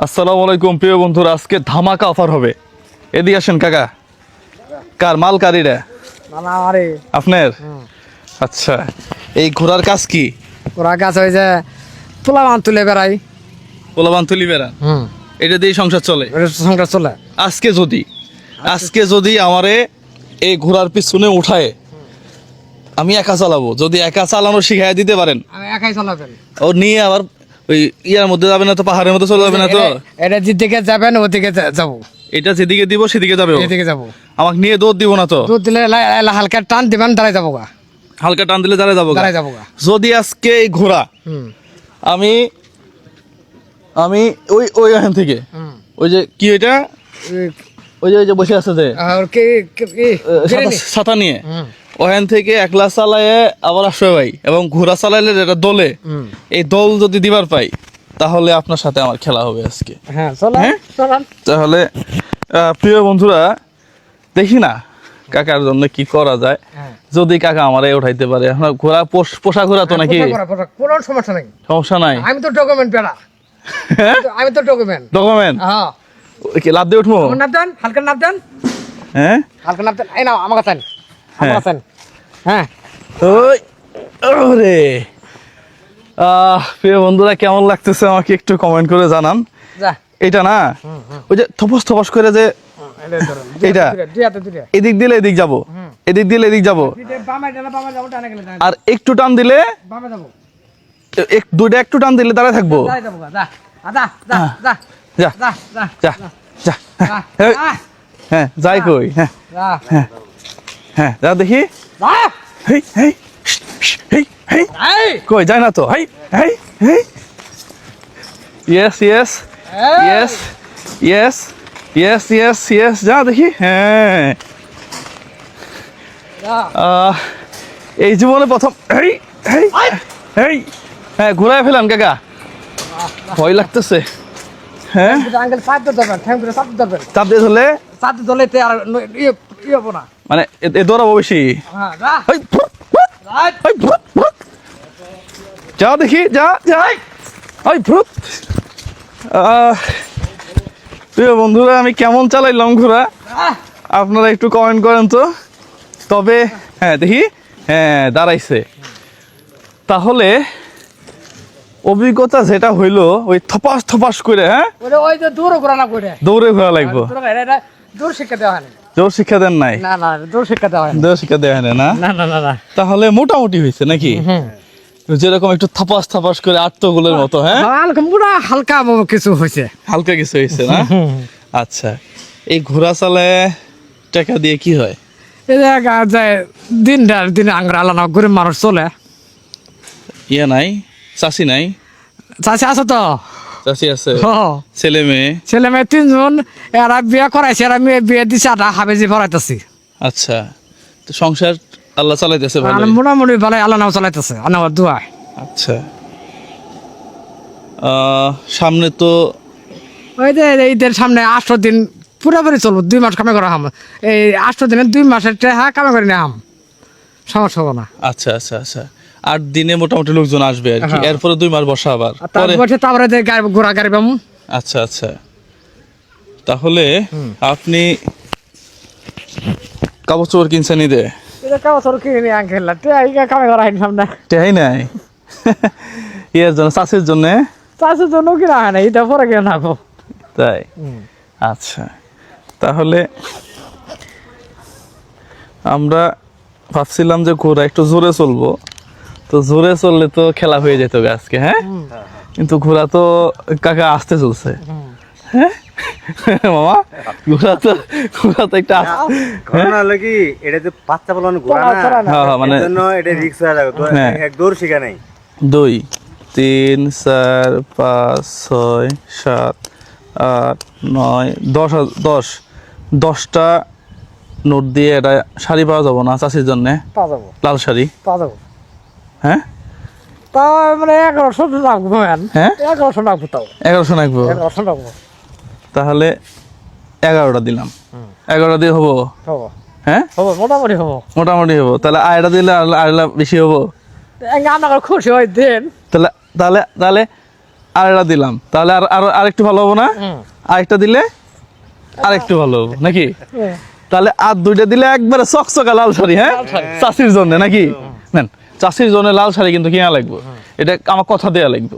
আসসালামু আলাইকুম প্রিয় বন্ধুরা, আজকে ধামাকা অফার হবে। এদিকে আসেন কাকা। কার মাল কারিরা? আপনার? আচ্ছা, এই ঘোড়ার কাজ কি? ঘোড়ার কাজ হয়ে যায় পোলাবান তুলে বেড়াই, পোলাবান তুলি বেড়ান, এটা দিয়ে সংসার চলে। সংসার চলে। আজকে যদি আমারে এই ঘোড়ার পিছনে উঠায় আমি একা চালাবো, যদি একা চালানো শিখাই দিতে পারেন। আমি একাই চালাবেন। ও নিয়ে আবার ওই ইয়ার মধ্যে যাবে না তো, পাহাড়ের মধ্যে চলে যাবে না তো? এটা যেদিকে যাবেন ওদিকে যাবো। এটা যেদিকে দিব সেদিকে যাবে, এদিকে যাবো। আমাকে নিয়ে দৌড় দিব না তো? দুধ দিলে হালকা টান দিবেন, দাঁড়াই যাবো গা। হালকা টান দিলে দাঁড়ায় যাবো গা। দাঁড়াই যাবো গা। যদি আজকে এই ঘোড়া আমি আমি ওই ওই এখান থেকে ওই যে কি ওইটা ওই যে বসে আছে যে ছাতা নিয়ে ওখান থেকে একলা চালায় আবার আসবে ভাই, এবং ঘোড়া চালাইলে যেটা দোলে, এই দোল যদি দিবার পাই তাহলে আপনার সাথে আমার খেলা হবে আজকে। হ্যাঁ, তাহলে প্রিয় বন্ধুরা, দেখি না কাকার জন্য কি করা যায়। যদি কাকা আমারে উঠাইতে পারে। আপনার ঘোড়া পোষা ঘোড়া তো নাকি? কোনো সমস্যা নাই, সমস্যা নাই। আমি তো ডকুমেন্ট পেলা, আমি তো ডকুমেন্ট। হ্যাঁ, কি লাভ দিয়ে উঠবো? নাপ দেন, হালকা নাপ দেন। হ্যাঁ, হালকা নাপ দেন। এই নাও আমার কাছে, আমার কাছে। হ্যাঁ, ওই ওরে প্রিয় বন্ধুরা, কেমন লাগতেছে আমাকে একটু কমেন্ট করে জানান। যা এটা না ওই যে থপস করে যে এটা এদিক দিলে এদিক যাবো, এদিক দিলে এদিক যাবো, আর একটু টান দিলে দুইটা একটু টান দিলে দাঁড়ায় থাকবো। হ্যাঁ, যাই কই। হ্যাঁ হ্যাঁ হ্যাঁ, যা দেখি। কই যায় না তো? Yes yes yes yes yes yes yes, যা দেখি। হ্যাঁ, এই জীবনে প্রথম। হ্যাঁ, ঘুরায় ফেলান কাকা, ভয় লাগতেছে। হ্যাঁ, চাপ দিয়ে ধরলে মানে এ দৌড়াবো বেশি। যা দেখি, যা যা। প্রিয় বন্ধুরা, আমি কেমন চালাইলাম ঘোড়া আপনারা একটু কমেন্ট করেন তো। তবে হ্যাঁ, দেখি। হ্যাঁ, দাঁড়াইছে। তাহলে অভিজ্ঞতা যেটা হইলো, ওই থপাস থপাস করে, হ্যাঁ দৌড়ে ঘোরা লাগবো। জোর শিক্ষা দেন নাই? জোর শিক্ষা দেওয়া হয় না। তাহলে মোটামুটি হয়েছে নাকি? যেরকম একটু থাপাস থাপাস করে আত্মগুলোর মতো। হ্যাঁ, হালকা কিছু হয়েছে, হালকা কিছু হয়েছে না? আচ্ছা, এই ঘোড়া চালায় টাকা দিয়ে কি হয়? দিন আঙ্গুর আলাদা গরিব মানুষ চলে। ইয়া নাই? চাষি নাই? চাষি আছে তো, চাষি আছে। ছেলে মেয়ে? 3জন। এরা বিয়ে করাইছে, এরা মেয়ে বিয়ে দিছে, আর হাবেজি পড়াইতেছি। আচ্ছা, তো সংসার আল্লাহ চালাইতেছে ভালো? মোটামুটি ভালো, আল্লাহ নাম চালাইতেছে, আল্লাহর দোয়া। আচ্ছা, সামনে তো ওই যে ঈদের সামনে 8 দিন পুরোপুরি চলবো। 2 মাস কামে করা হাম, এই 8 দিনে 2 মাসের কামে করে নিয়ে হাম, সমস্যা হবে না। আচ্ছা আচ্ছা আচ্ছা, 8 দিনে মোটামুটি লোকজন আসবে আর কি। এরপরে 2 মাস বসা আবার তারপরে ঘোড়া গাড়ি পাবো। আচ্ছা আচ্ছা, তাহলে আপনি কাপড় চোপড় কিনছেন ঈদে? টেহাই নাই ইয়ের জন্য, চাষের জন্য। চাষের জন্য কিনা হয় না, এটা পরে কিনা নাকো। তাই? আচ্ছা, তাহলে আমরা ভাবছিলাম যে ঘোড়া একটু জোরে চলবো, তো জোরে চললে তো খেলা হয়ে যেত আজকে। হ্যাঁ, কিন্তু ঘোড়া তো কাকা আসতে চলছে। হ্যাঁ মামা, ঘোড়া তো একটা ঘোড়া হলো কি, এটা যে বাচ্চা বলানো ঘোড়া না, মানে জন্য এটা রিস্ক হয়ে যাবে। তো এক দৌড় শিখা নাই। 2 3 4 5 6 7 8 9 10 10টা নোট দিয়ে এটা শাড়ি পাওয়া যাবো না চাষির জন্য? লাল শাড়ি পাওয়া যাবো। হ্যাঁ, তা মানে 1100 লাগবো। হ্যাঁ, 1100 লাগবো। তাও 1100 লাগবো। 1100 লাগবো। তাহলে 11টা দিলাম। 11টা দিয়ে হবো? হ্যাঁ, মোটামুটি হবো। তাহলে আয়টা দিলে আরলা বেশি হবো। খুশি হয় দেন। তাহলে তাহলে তাহলে আরেকটা দিলাম, তাহলে আরেকটু ভালো হবো না? আরেকটা দিলে আরেকটু ভালো হবো নাকি? তাহলে আর দুইটা দিলে একবারে চকচকা লাল শাড়ি, হ্যাঁ চাষির জন্য নাকি? নেন, চাষির জন্য লাল শাড়ি কিন্তু কিনা লাগবে, এটা আমার কথা দেয়া লাগবে।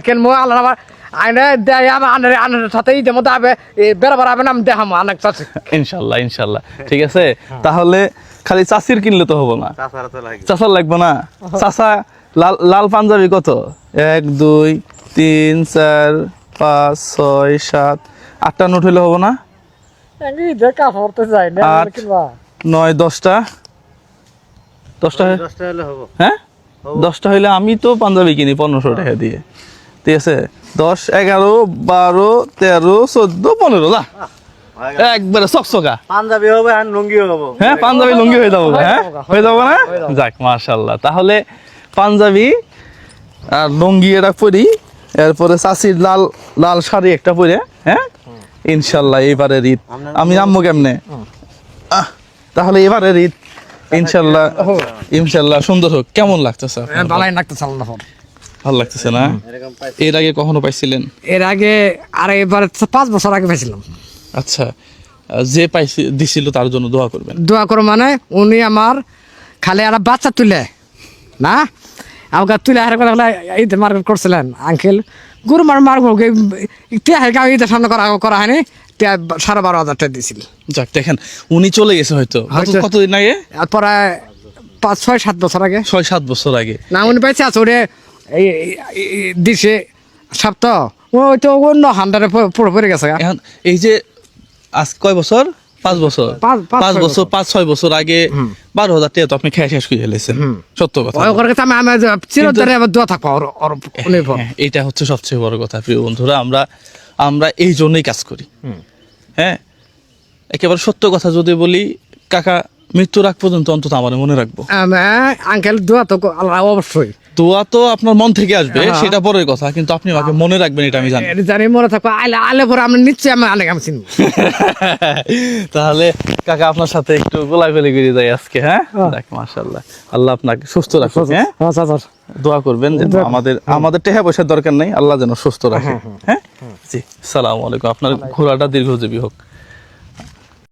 কেন মো আল্লাহ আমার আইনে দেয় আমার আনের সাথে ঈদের মধ্যে আবে বেড়াবার আবে না আমি দেখাম অনেক চাষি। ইনশাল্লাহ ইনশাল্লাহ, ঠিক আছে। তাহলে খালি চাষির কিনলে তো হবো না, চাচারা তো লাগে। চাষার লাগবে না? চাষা লাল লাল পাঞ্জাবি কত? 1 2 3 4 5 6 7 8টা নোট হইলে হবো না? ঈদের কাপড় তো যাই না 8 9 10টা 10টা, 10টা হলে হবো। হ্যাঁ 10টা হইলে আমি তো পাঞ্জাবি কিনি 1500 টাকা দিয়ে, ঠিক আছে। 10 11 12 13 14 15 যা একবারে চকচকা পাঞ্জাবি হবে আর লুঙ্গিও হবে। হ্যাঁ পাঞ্জাবি লুঙ্গি হয়ে যাবো, হ্যাঁ হয়ে যাবো না? যাক মাশাআল্লাহ, তাহলে পাঞ্জাবি আর লুঙ্গি এটা পরি, এরপরে চাষির লাল লাল শাড়ি একটা পরে, হ্যাঁ ইনশাল্লাহ এবারে ঈদ আমি নামবো কেমনে? তাহলে এবারে ঈদ ইনশাল্লাহ ইনশাল্লাহ সুন্দর হোক। কেমন লাগতেছে আপনার? বালাই লাগতেছে আল্লাহ। ভালো লাগতেছে না? এরকম এর আগে কখনো পাইছিলেন? এর আগে আর এবার 5 বছর আগে পাইছিলাম। আচ্ছা, যে পাইছি দিছিল তার জন্য দোয়া করবেন। দোয়া করো মানে উনি আমার খালি আর বাচ্চা তুলে না আমাকে তুলে হারে কথা বলে ঈদ মার্কেট করছিলেন আঙ্কেল গরু মার ঈদের সামনে করা হয়নি 12,500 টাকা দিয়েছিল। যাক দেখেন, উনি চলে গেছে হয়তো কতদিন আগে? তারপরে 5 6 7 বছর আগে, 6 7 বছর আগে। না উনি পাইছে আছে ওরে দিছে সপ্তাহ ওই তো অন্য হান্ডারে পুরো পড়ে গেছে। এখন এই যে আজ কয় বছর? 5 বছর, 5 বছর 5 6 বছর আগে 12,000 টাকা তো আপনি খেয়ে শেষ করে ফেলেছেন, সত্য কথা। ওর কাছে আমি চিরতরে আবার দোয়া থাকবো ওর উপর। হ্যাঁ, এটা হচ্ছে সবচেয়ে বড় কথা প্রিয় বন্ধুরা। আমরা এই জন্যই কাজ করি, হ্যাঁ একেবারে সত্য কথা যদি বলি, কাকা মৃত্যুর আগ পর্যন্ত অন্তত আমার মনে রাখবো। আঙ্কেল দোয়া তো আল্লাহ অবশ্যই, দোয়া তো আপনার মন থেকে আসবে সেটা পরের কথা, কিন্তু আপনি আমাকে মনে রাখবেন এটা আমি জানি। জানি মনে থাকবো আলে পরে আমি নিশ্চয়ই আমি অনেক আমি চিনবো। তাহলে কাকা আপনার সাথে একটু গোলাগুলি করে যাই আজকে, হ্যাঁ দেখ মাশাআল্লাহ, আল্লাহ আপনাকে সুস্থ রাখুন, হ্যাঁ দোয়া করবেন যে আমাদের টাকা পয়সার দরকার নেই, আল্লাহ যেন সুস্থ রাখে, হ্যাঁ জি। আসসালামু আলাইকুম, আপনার ঘোড়াটা দীর্ঘজীবী হোক।